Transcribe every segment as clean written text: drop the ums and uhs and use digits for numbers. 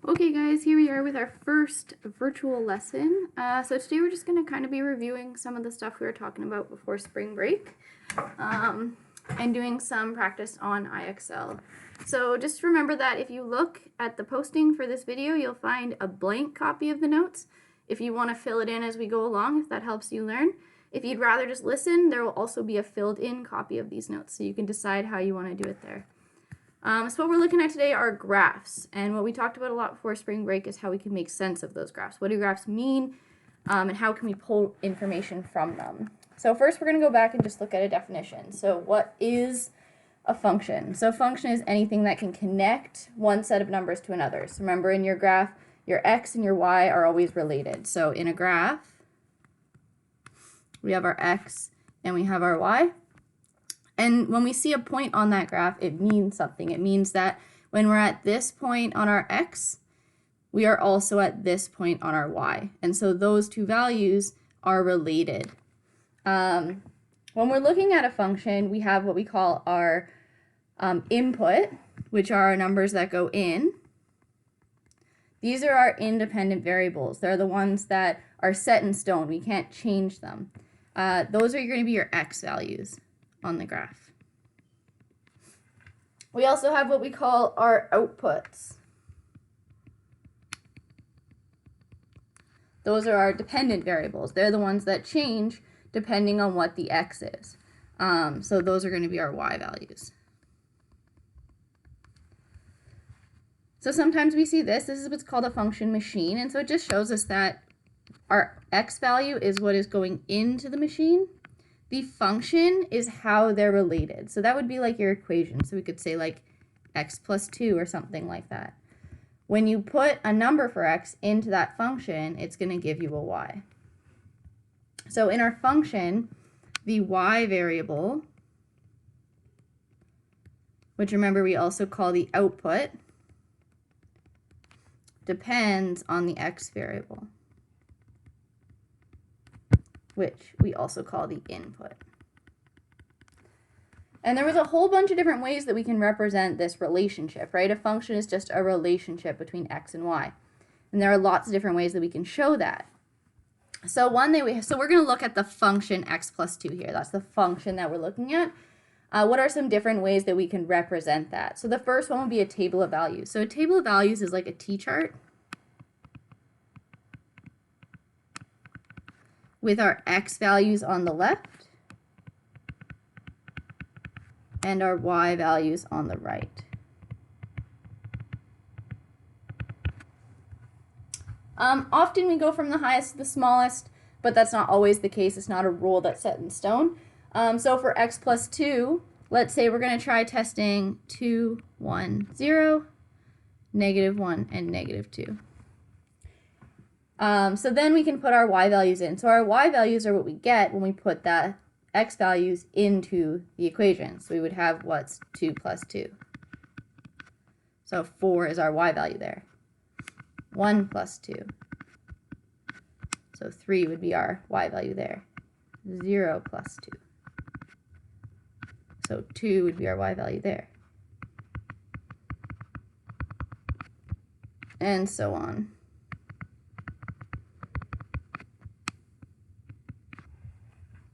Okay guys, here we are with our first virtual lesson. So today we're just going to kind of be reviewing some of the stuff we were talking about before spring break and doing some practice on IXL. So just remember that if you look at the posting for this video, you'll find a blank copy of the notes if you want to fill it in as we go along, if that helps you learn. If you'd rather just listen, there will also be a filled in copy of these notes, so you can decide how you want to do it there. So what we're looking at today are graphs, and what we talked about a lot before spring break is how we can make sense of those graphs. What do graphs mean, and how can we pull information from them? So first we're going to go back and just look at a definition. So what is a function? So a function is anything that can connect one set of numbers to another. So remember, in your graph, your x and your y are always related. So in a graph, we have our x and we have our y. And when we see a point on that graph, it means something. It means that when we're at this point on our x, we are also at this point on our y. And so those two values are related. When we're looking at a function, we have what we call our input, which are our numbers that go in. These are our independent variables. They're the ones that are set in stone. We can't change them. Those are going to be your x values on the graph. We also have what we call our outputs. Those are our dependent variables. They're the ones that change depending on what the x is. So those are going to be our y values. So sometimes we see this. This is what's called a function machine, and so it just shows us that our x value is what is going into the machine. The function is how they're related. So that would be like your equation. So we could say like x plus 2 or something like that. When you put a number for x into that function, it's going to give you a y. So in our function, the y variable, which remember we also call the output, depends on the x variable, which we also call the input. And there was a whole bunch of different ways that we can represent this relationship, right? A function is just a relationship between x and y. And there are lots of different ways that we can show that. So we're going to look at the function x plus 2 here. That's the function that we're looking at. What are some different ways that we can represent that? So the first one would be a table of values. So a table of values is like a t-chart with our x values on the left and our y values on the right. Often we go from the highest to the smallest, but that's not always the case. It's not a rule that's set in stone. So for x plus 2, let's say we're going to try testing 2, 1, 0, -1, and -2. So then we can put our y values in. So our y values are what we get when we put that x values into the equation. So we would have what's 2 plus 2. So 4 is our y value there. 1 plus 2. So 3 would be our y value there. 0 plus 2. So 2 would be our y value there. And so on.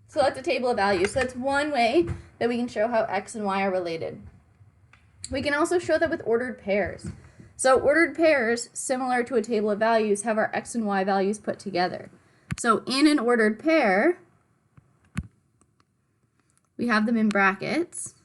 So that's a table of values. So that's one way that we can show how x and y are related. We can also show that with ordered pairs. So ordered pairs, similar to a table of values, have our x and y values put together. So in an ordered pair, we have them in brackets.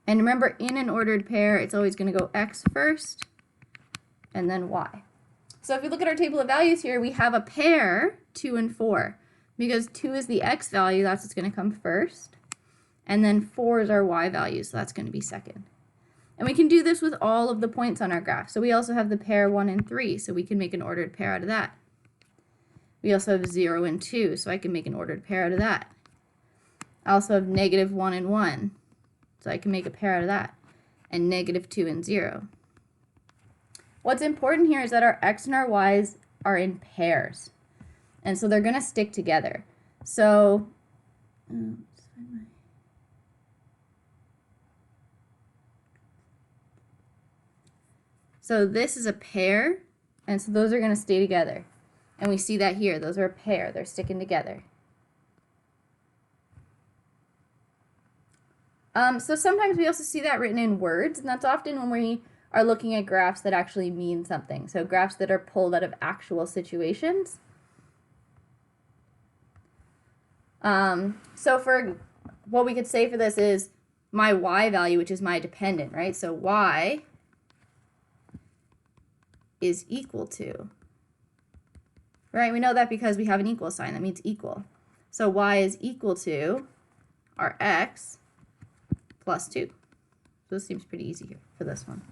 And remember, in an ordered pair, it's always going to go x first and then y. So if we look at our table of values here, we have a pair, 2 and 4. Because 2 is the x value, that's what's going to come first. And then 4 is our y value, so that's going to be second. And we can do this with all of the points on our graph. So we also have the pair 1 and 3, so we can make an ordered pair out of that. We also have 0 and 2, so I can make an ordered pair out of that. I also have -1 and 1. So I can make a pair out of that, and -2 and 0. What's important here is that our x and our y's are in pairs, and so they're going to stick together. So So this is a pair, and so those are going to stay together. And we see that here. Those are a pair. They're sticking together. So sometimes we also see that written in words, and that's often when we are looking at graphs that actually mean something. So graphs that are pulled out of actual situations. So for what we could say for this is my y value, which is my dependent, right? So y is equal to, right? We know that because we have an equal sign. That means equal. So y is equal to our x plus 2. So this seems pretty easy here for this one.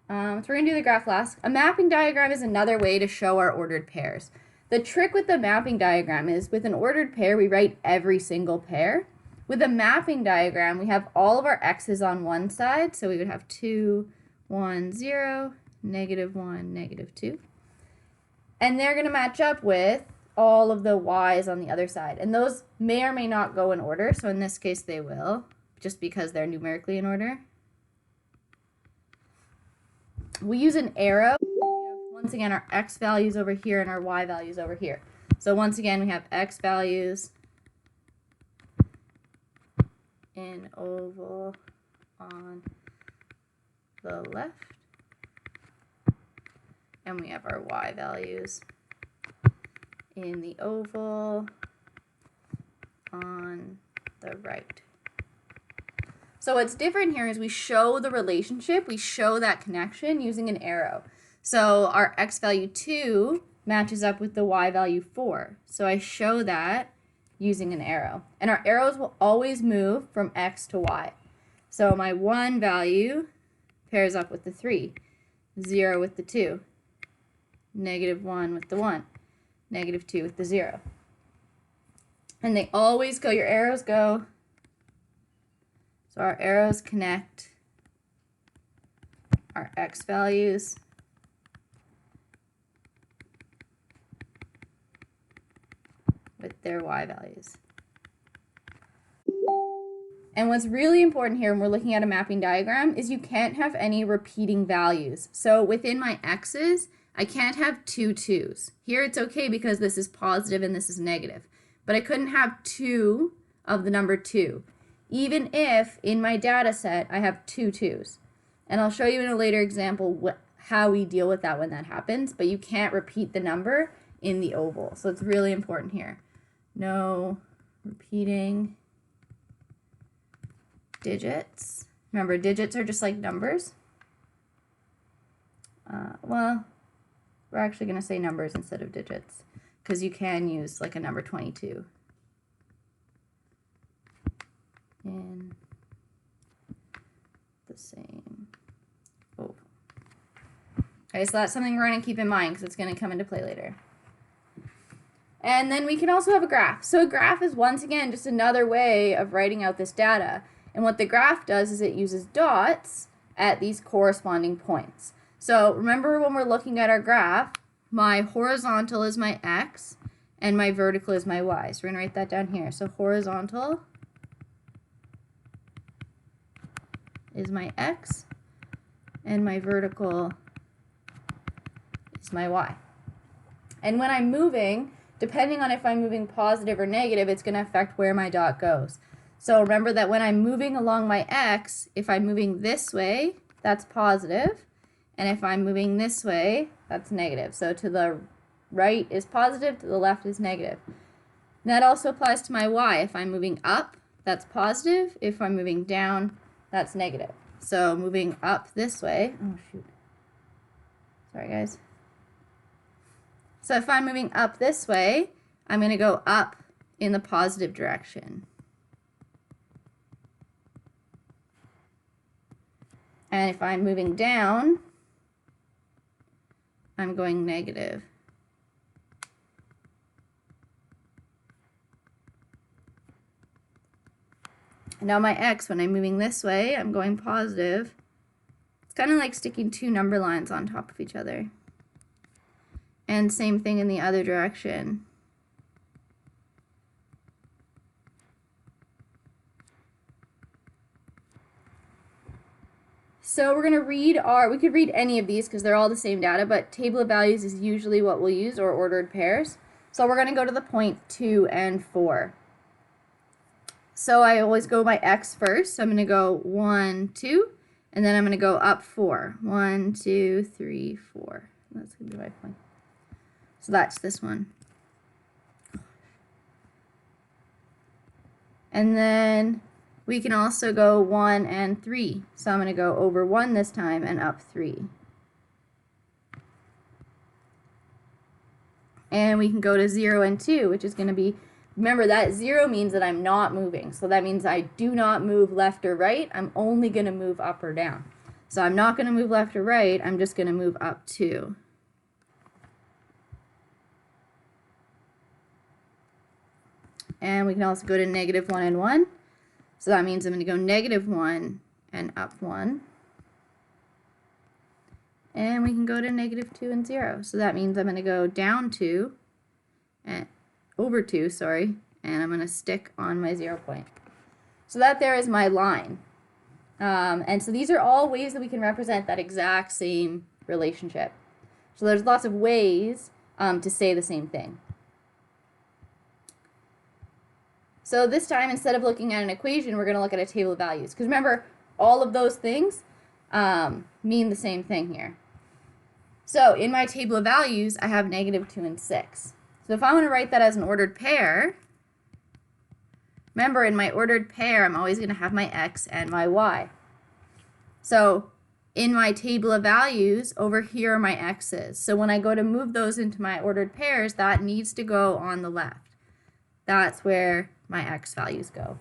So we're going to do the graph last. A mapping diagram is another way to show our ordered pairs. The trick with the mapping diagram is with an ordered pair, we write every single pair. With a mapping diagram, we have all of our x's on one side. So we would have 2, 1, 0, negative 1, negative 2. And they're going to match up with all of the y's on the other side. And those may or may not go in order. So in this case, they will, just because they're numerically in order. We use an arrow. Once again, our x values over here and our y values over here. So once again, we have x values in oval on the left, and we have our y values in the oval on the right. So what's different here is we show the relationship, we show that connection using an arrow. So our x value 2 matches up with the y value 4. So I show that using an arrow. And our arrows will always move from x to y. So my 1 value pairs up with the 3, 0 with the 2, negative 1 with the 1, negative 2 with the 0. And they always go, your arrows go. So our arrows connect our x values with their y values. And what's really important here when we're looking at a mapping diagram is you can't have any repeating values. So within my x's, I can't have 2 2's. Here it's okay because this is positive and this is negative. But I couldn't have 2 of the number 2. Even if in my data set I have 2 2's. And I'll show you in a later example how we deal with that when that happens, but you can't repeat the number in the oval. So it's really important here. No repeating digits. Remember, digits are just like numbers. Well, we're actually going to say numbers instead of digits because you can use like a number 22. In the same oval. Okay, so that's something we're going to keep in mind because it's going to come into play later. And then we can also have a graph. So a graph is once again just another way of writing out this data. And what the graph does is it uses dots at these corresponding points. So remember when we're looking at our graph, my horizontal is my x and my vertical is my y. So we're going to write that down here. So horizontal is my x, and my vertical is my y. And when I'm moving, depending on if I'm moving positive or negative, it's going to affect where my dot goes. So remember that when I'm moving along my x, if I'm moving this way, that's positive, and if I'm moving this way, that's negative. So to the right is positive, to the left is negative. And that also applies to my y. If I'm moving up, that's positive. If I'm moving down, that's negative. So moving up this way, oh shoot, sorry guys. So if I'm moving up this way, I'm going to go up in the positive direction. And if I'm moving down, I'm going negative. Now my x, when I'm moving this way, I'm going positive. It's kind of like sticking 2 number lines on top of each other. And same thing in the other direction. So we're going to read we could read any of these because they're all the same data, but table of values is usually what we'll use, or ordered pairs. So we're going to go to the point 2 and 4. So I always go by x first. So I'm going to go 1, 2, and then I'm going to go up 4. 1, 2, 3, 4. That's going to be my point. So that's this one. And then we can also go 1 and 3. So I'm going to go over 1 this time and up 3. And we can go to 0 and 2, which is going to be, remember that 0 means that I'm not moving. So that means I do not move left or right. I'm only going to move up or down. So I'm not going to move left or right. I'm just going to move up 2. And we can also go to negative 1 and 1. So that means I'm going to go negative 1 and up 1. And we can go to negative 2 and 0. So that means I'm going to go down 2, and over 2, sorry, and I'm going to stick on my 0 point. So that there is my line. And so these are all ways that we can represent that exact same relationship. So there's lots of ways to say the same thing. So this time, instead of looking at an equation, we're going to look at a table of values. Because remember, all of those things mean the same thing here. So in my table of values, I have negative 2 and 6. So if I want to write that as an ordered pair, remember in my ordered pair, I'm always going to have my x and my y. So in my table of values, over here are my x's. So when I go to move those into my ordered pairs, that needs to go on the left. That's where my x values go.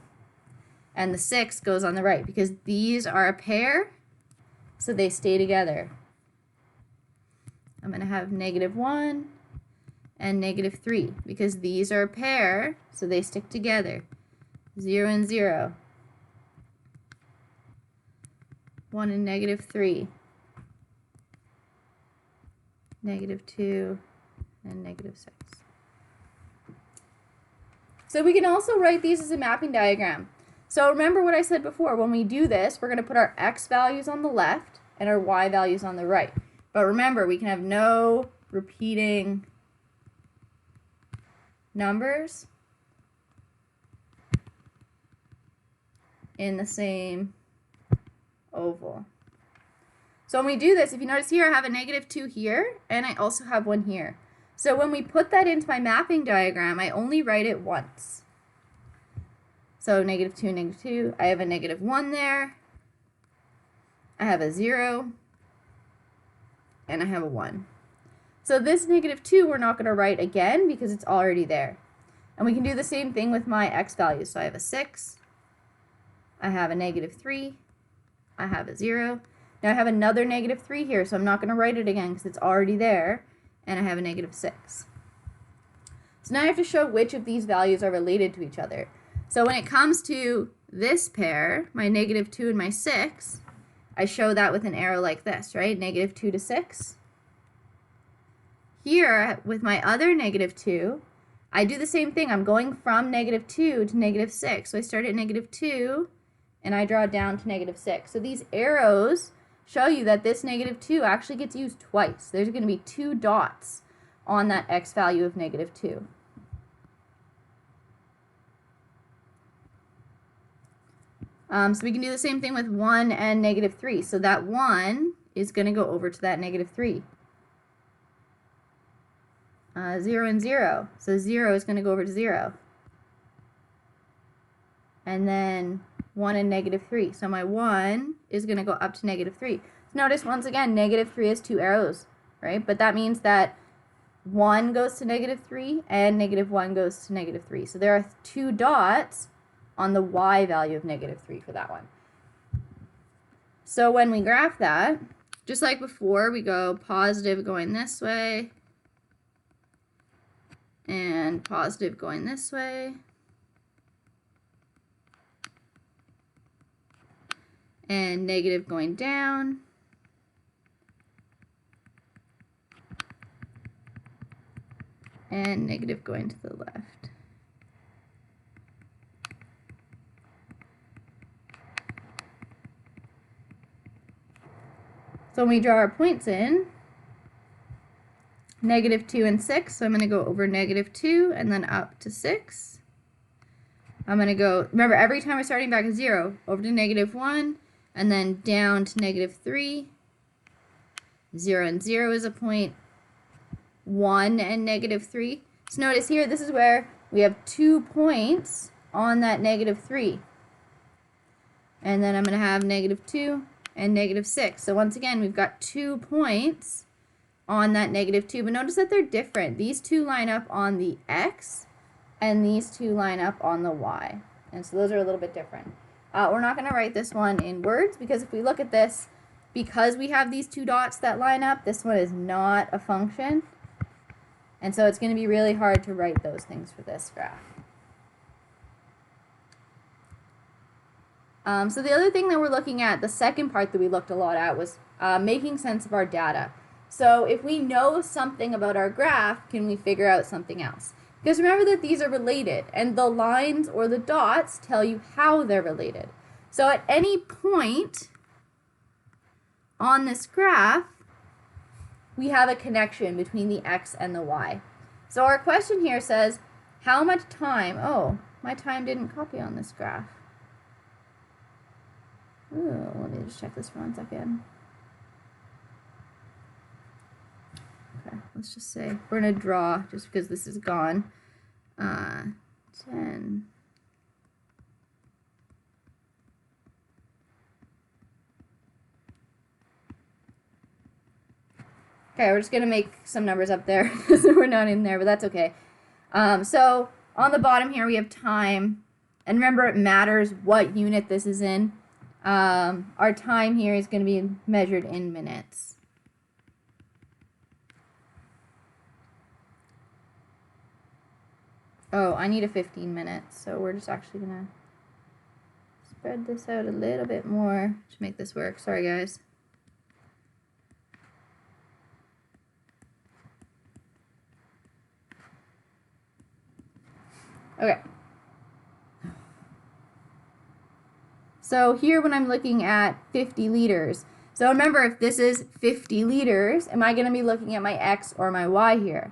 And the 6 goes on the right because these are a pair, so they stay together. I'm going to have negative 1 and negative 3 because these are a pair, so they stick together. 0 and 0. 1 and negative 3. Negative 2 and negative 6. So we can also write these as a mapping diagram. So remember what I said before, when we do this, we're going to put our x values on the left and our y values on the right. But remember, we can have no repeating numbers in the same oval. So when we do this, if you notice here, I have a negative 2 here, and I also have 1 here. So when we put that into my mapping diagram, I only write it once. So negative 2, negative 2, I have a negative 1 there, I have a 0, and I have a 1. So this negative 2 we're not going to write again because it's already there. And we can do the same thing with my x values. So I have a 6, I have a negative 3, I have a 0. Now I have another negative 3 here, so I'm not going to write it again because it's already there, and I have a negative 6. So now I have to show which of these values are related to each other. So when it comes to this pair, my negative 2 and my 6, I show that with an arrow like this, right? Negative 2 to 6. Here, with my other negative 2, I do the same thing. I'm going from negative 2 to negative 6. So I start at negative 2, and I draw down to negative 6. So these arrows show you that this negative 2 actually gets used twice. There's going to be 2 dots on that x value of negative 2. So we can do the same thing with 1 and negative 3. So that 1 is going to go over to that negative 3. 0 and 0. So 0 is going to go over to 0. And then 1 and negative 3. So my 1 is going to go up to negative 3. So notice once again, negative 3 has 2 arrows, right? But that means that 1 goes to negative 3 and negative 1 goes to negative 3. So there are 2 dots on the y value of negative 3 for that one. So when we graph that, just like before, we go positive going this way and positive going this way. And negative going down. And negative going to the left. So when we draw our points in, -2 and 6, so I'm going to go over -2 and then up to 6. I'm going to go, remember, every time we're starting back at 0, over to -1, and then down to -3. 0 and 0 is a point. 1 and -3. So notice here, this is where we have 2 points on that -3. And then I'm going to have -2 and -6. So once again, we've got 2 points on that -2. But notice that they're different. These two line up on the x, and these two line up on the y. And so those are a little bit different. We're not going to write this one in words, because if we look at this, because we have these two dots that line up, this one is not a function. And so it's going to be really hard to write those things for this graph. So the other thing that we're looking at, the second part that we looked a lot at, was making sense of our data. So if we know something about our graph, can we figure out something else? Because remember that these are related, and the lines or the dots tell you how they're related. So at any point on this graph, we have a connection between the x and the y. So our question here says, how much time, oh, my time didn't copy on this graph. Ooh, let me just check this for 1 second. Okay, let's just say, we're going to draw, just because this is gone, 10. Okay, we're just going to make some numbers up there because we're not in there, but that's okay. So on the bottom here we have time, and remember it matters what unit this is in. Our time here is going to be measured in minutes. Oh, I need a 15 minutes, so we're just actually going to spread this out a little bit more to make this work. Sorry, guys. Okay. So here when I'm looking at 50 liters, so remember, if this is 50 liters, am I going to be looking at my x or my y here?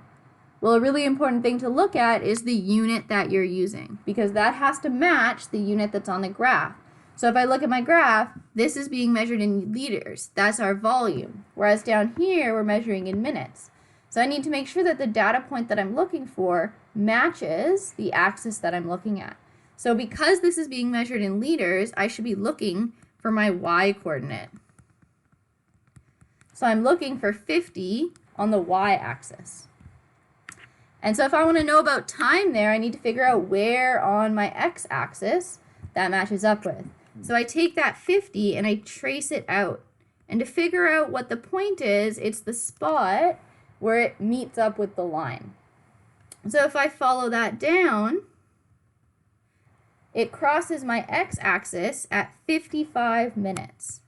Well, a really important thing to look at is the unit that you're using, because that has to match the unit that's on the graph. So if I look at my graph, this is being measured in liters. That's our volume. Whereas down here, we're measuring in minutes. So I need to make sure that the data point that I'm looking for matches the axis that I'm looking at. So because this is being measured in liters, I should be looking for my y coordinate. So I'm looking for 50 on the y-axis. And so if I want to know about time there, I need to figure out where on my x-axis that matches up with. So I take that 50 and I trace it out. And to figure out what the point is, it's the spot where it meets up with the line. So if I follow that down, it crosses my x-axis at 55 minutes.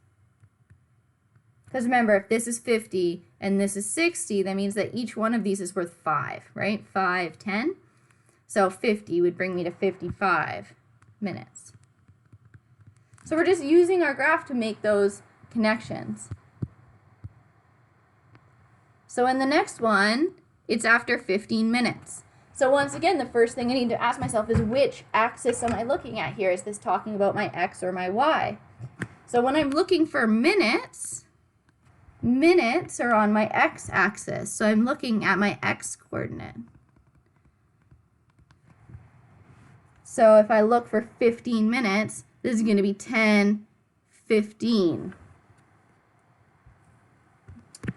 Because remember, if this is 50 and this is 60, that means that each one of these is worth 5, right? 5, 10. So 50 would bring me to 55 minutes. So we're just using our graph to make those connections. So in the next one, it's after 15 minutes. So once again, the first thing I need to ask myself is, which axis am I looking at here? Is this talking about my x or my y? So when I'm looking for minutes, minutes are on my x-axis. So I'm looking at my x-coordinate. So if I look for 15 minutes, this is going to be 10, 15.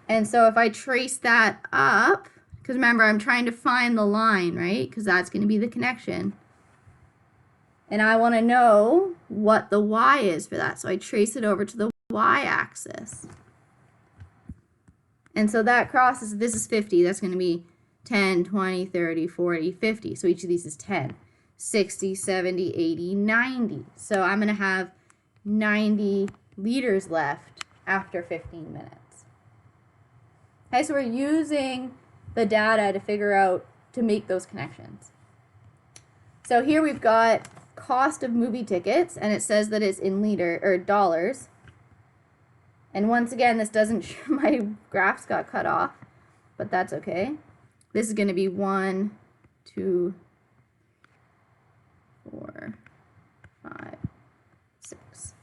And so if I trace that up, because remember, I'm trying to find the line, right? Because that's going to be the connection. And I want to know what the y is for that. So I trace it over to the y-axis. And so that crosses, this is 50. That's going to be 10, 20, 30, 40, 50. So each of these is 10. 60, 70, 80, 90. So I'm going to have 90 liters left after 15 minutes. Okay, so we're using the data to figure out, to make those connections. So here we've got cost of movie tickets, and it says that it's in dollars. And once again, this doesn't show, my graphs got cut off, but that's okay. This is going to be 1, 2, 4, 5, 6.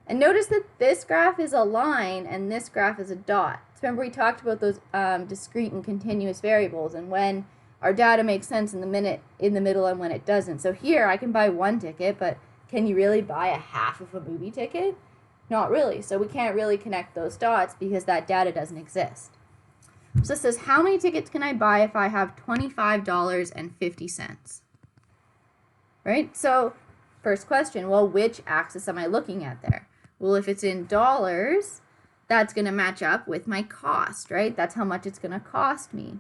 And notice that this graph is a line and this graph is a dot. So remember we talked about those discrete and continuous variables and when our data makes sense in the middle and when it doesn't. So here I can buy 1 ticket, but can you really buy a half of a movie ticket? Not really. So we can't really connect those dots because that data doesn't exist. So it says, how many tickets can I buy if I have $25.50? Right? So first question, well, which axis am I looking at there? Well, if it's in dollars, that's going to match up with my cost, right? That's how much it's going to cost me.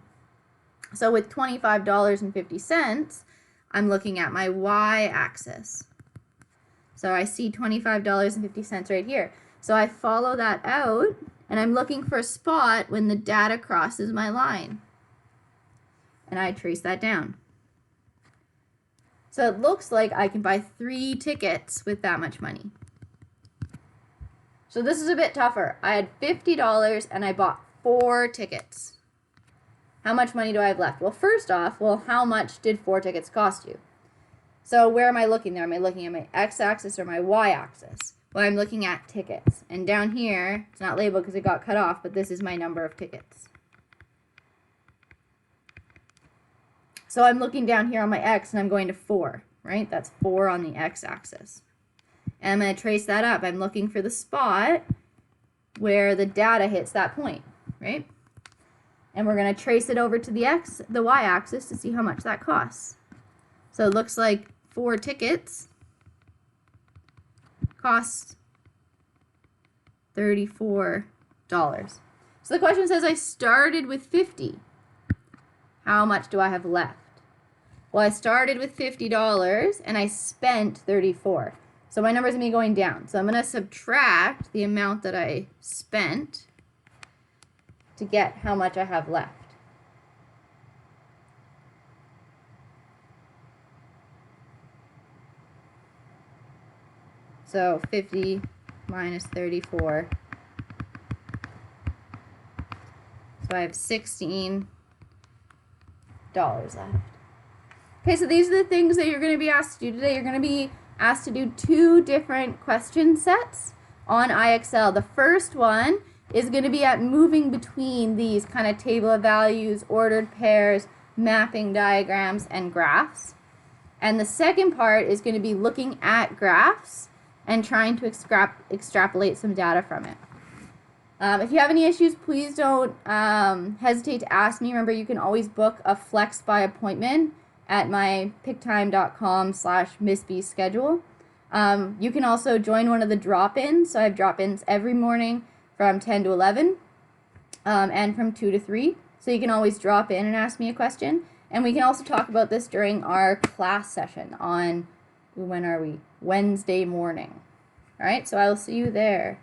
So with $25.50, I'm looking at my y-axis. So I see $25.50 right here. So I follow that out, and I'm looking for a spot when the data crosses my line. And I trace that down. So it looks like I can buy 3 tickets with that much money. So this is a bit tougher. I had $50 and I bought 4 tickets. How much money do I have left? Well, first off, how much did 4 tickets cost you? So where am I looking there? Am I looking at my x-axis or my y-axis? Well, I'm looking at tickets. And down here, it's not labeled because it got cut off, but this is my number of tickets. So I'm looking down here on my x and I'm going to 4, right? That's 4 on the x-axis. And I'm going to trace that up. I'm looking for the spot where the data hits that point, right? And we're going to trace it over to the y-axis to see how much that costs. So it looks like 4 tickets cost $34. So the question says I started with 50. How much do I have left? Well, I started with $50 and I spent 34. So my number is going to be going down. So I'm going to subtract the amount that I spent to get how much I have left. So 50 minus 34. So I have $16 left. Okay, so these are the things that you're going to be asked to do today. You're going to be asked to do 2 different question sets on IXL. The first one is going to be at moving between these kind of table of values, ordered pairs, mapping diagrams, and graphs. And the second part is going to be looking at graphs and trying to extrapolate some data from it. If you have any issues, please don't hesitate to ask me. Remember, you can always book a flex by appointment at my picktime.com/Miss B schedule. You can also join one of the drop-ins. So I have drop-ins every morning from 10 to 11 and from 2 to 3. So you can always drop in and ask me a question. And we can also talk about this during our class session on, when are we? Wednesday morning. All right, so I will see you there.